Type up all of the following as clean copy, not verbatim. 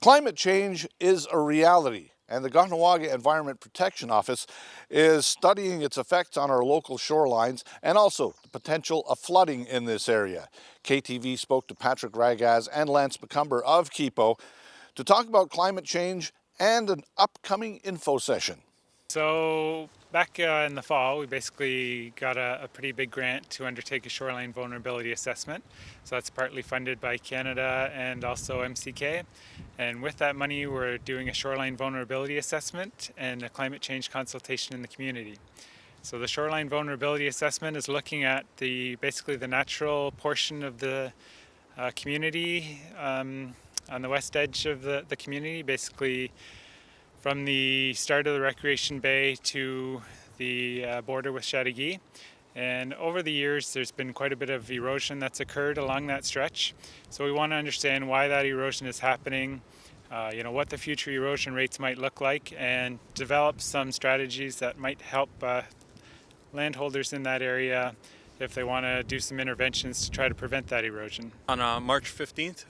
Climate change is a reality, and the Kahnawà Environment Protection Office is studying its effects on our local shorelines and also the potential of flooding in this area. KTV spoke to Patrick Ragaz and Lance McComber of KEPO to talk about climate change and an upcoming info session. So back in the fall, we basically got a pretty big grant to undertake a shoreline vulnerability assessment. So that's partly funded by Canada and also MCK. And with that money, we're doing a shoreline vulnerability assessment and a climate change consultation in the community. So the shoreline vulnerability assessment is looking at basically the natural portion of the community on the west edge of the community, basically from the start of the recreation bay to the border with Chateauguay. And over the years, there's been quite a bit of erosion that's occurred along that stretch. So we want to understand why that erosion is happening, what the future erosion rates might look like, and develop some strategies that might help landholders in that area if they want to do some interventions to try to prevent that erosion. On March 15th,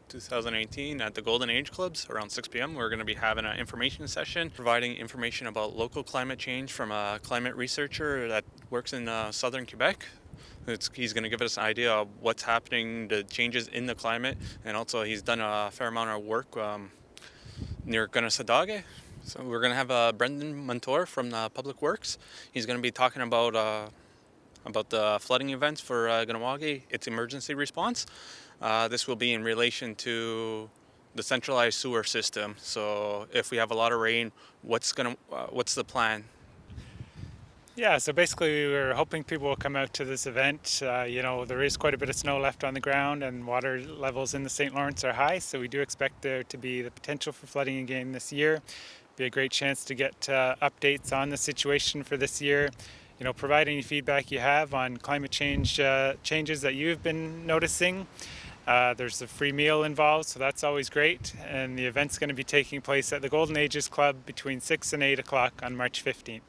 2018 at the Golden Age Clubs around 6 p.m. we're going to be having an information session providing information about local climate change from a climate researcher that works in southern Quebec. He's going to give us an idea of what's happening, the changes in the climate, and also he's done a fair amount of work near Kahnawà. So we're going to have Brendan Montour from Public Works. He's going to be talking about the flooding events for Kahnawà, its emergency response. This will be in relation to the centralized sewer system. So if we have a lot of rain, what's the plan? Yeah, so basically we're hoping people will come out to this event. There is quite a bit of snow left on the ground and water levels in the St. Lawrence are high, so we do expect there to be the potential for flooding again this year. Be a great chance to get updates on the situation for this year. Provide any feedback you have on climate change changes that you've been noticing. There's a free meal involved, so that's always great. And the event's going to be taking place at the Golden Ages Club between 6 and 8 o'clock on March 15th.